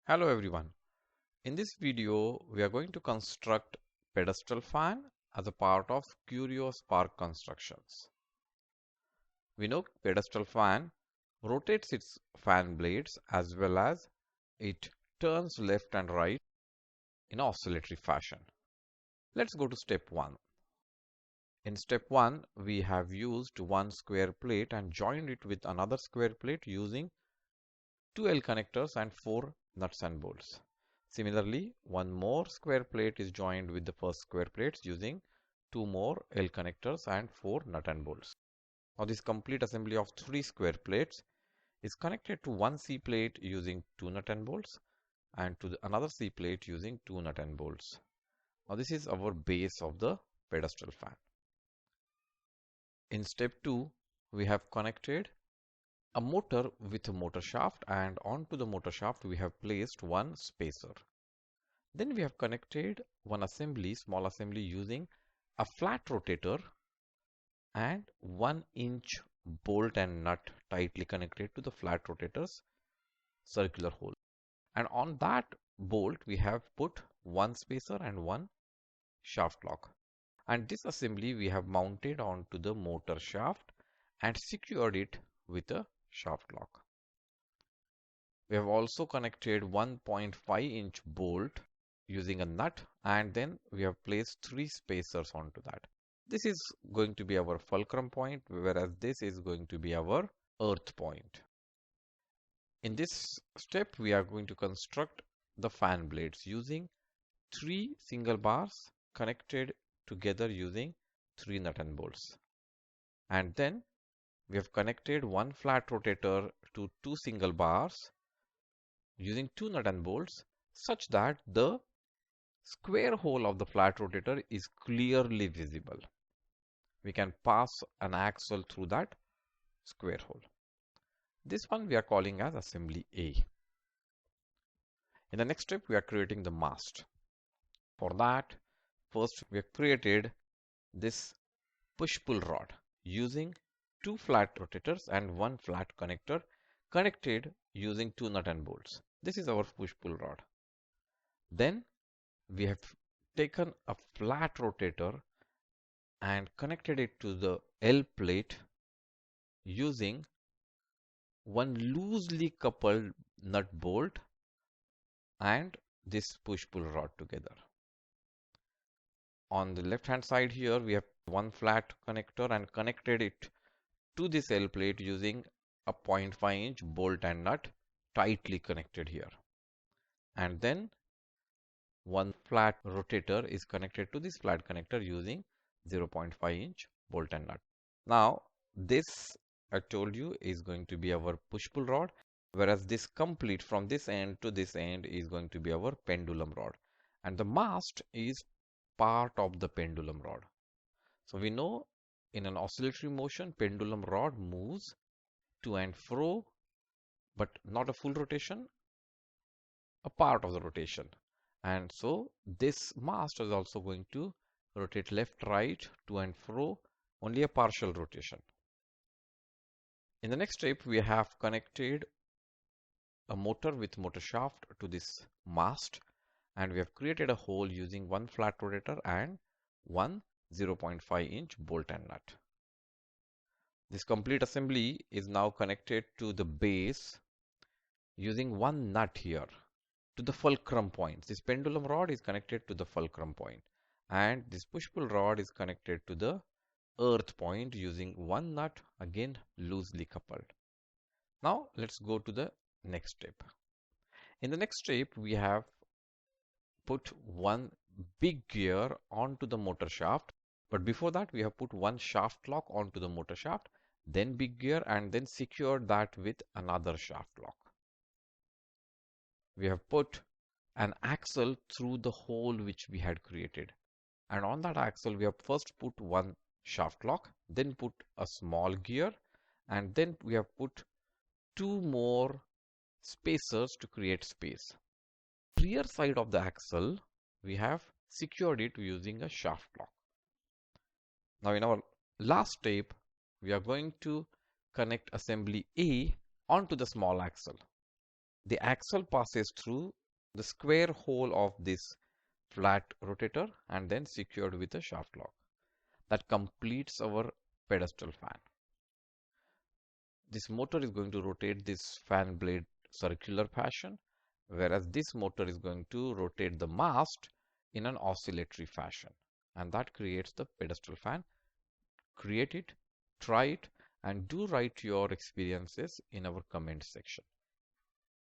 Hello everyone. In this video, we are going to construct pedestal fan as a part of Qurio spark constructions. We know pedestal fan rotates its fan blades as well as it turns left and right in oscillatory fashion. Let's go to step 1. In step 1, we have used one square plate and joined it with another square plate using 2 L connectors and 4 nuts and bolts. Similarly, one more square plate is joined with the first square plates using 2 more L connectors and 4 nut and bolts. Now this complete assembly of 3 square plates is connected to one C plate using 2 nut and bolts and to another C plate using 2 nut and bolts. Now this is our base of the pedestal fan. In step 2, we have connected a motor with a motor shaft, and onto the motor shaft we have placed one spacer. Then we have connected one assembly, small assembly, using a flat rotator and 1-inch bolt and nut tightly connected to the flat rotator's circular hole. And on that bolt we have put one spacer and one shaft lock. And this assembly we have mounted onto the motor shaft and secured it with a shaft lock. We have also connected 1.5-inch bolt using a nut, and then we have placed 3 spacers onto that. This is going to be our fulcrum point, whereas this is going to be our earth point. In this step, we are going to construct the fan blades using 3 single bars connected together using 3 nut and bolts. And then we have connected one flat rotator to 2 single bars using 2 nut and bolts such that the square hole of the flat rotator is clearly visible. We can pass an axle through that square hole. This one we are calling as assembly A. In the next step, we are creating the mast. For that, first we have created this push-pull rod using 2 flat rotators and 1 flat connector connected using 2 nut and bolts. This is our push-pull rod. Then we have taken a flat rotator and connected it to the L plate using one loosely coupled nut bolt and this push-pull rod together. On the left hand side here, we have one flat connector and connected it to this L plate using a 0.5-inch bolt and nut tightly connected here. And then one flat rotator is connected to this flat connector using 0.5-inch bolt and nut. Now this, I told you, is going to be our push-pull rod, whereas this complete from this end to this end is going to be our pendulum rod, and the mast is part of the pendulum rod. So we know in an oscillatory motion, pendulum rod moves to and fro, but not a full rotation, a part of the rotation. And so this mast is also going to rotate left, right, to and fro, only a partial rotation. In the next step, we have connected a motor with motor shaft to this mast, and we have created a hole using one flat rotator and one 0.5-inch bolt and nut. This complete assembly is now connected to the base using one nut here to the fulcrum point. This pendulum rod is connected to the fulcrum point, and this push-pull rod is connected to the earth point using one nut, again loosely coupled. Now let's go to the next step. In the next step, we have put one big gear onto the motor shaft, but before that we have put one shaft lock onto the motor shaft, then big gear, and then secured that with another shaft lock. We have put an axle through the hole which we had created, and on that axle we have first put one shaft lock, then put a small gear, and then we have put 2 more spacers to create space. Rear side of the axle we have secured it using a shaft lock. Now in our last step, we are going to connect assembly A onto the small axle. The axle passes through the square hole of this flat rotator and then secured with a shaft lock. That completes our pedestal fan. This motor is going to rotate this fan blade circular fashion, whereas this motor is going to rotate the mast in an oscillatory fashion, and that creates the pedestal fan. Create it, try it, and do write your experiences in our comment section.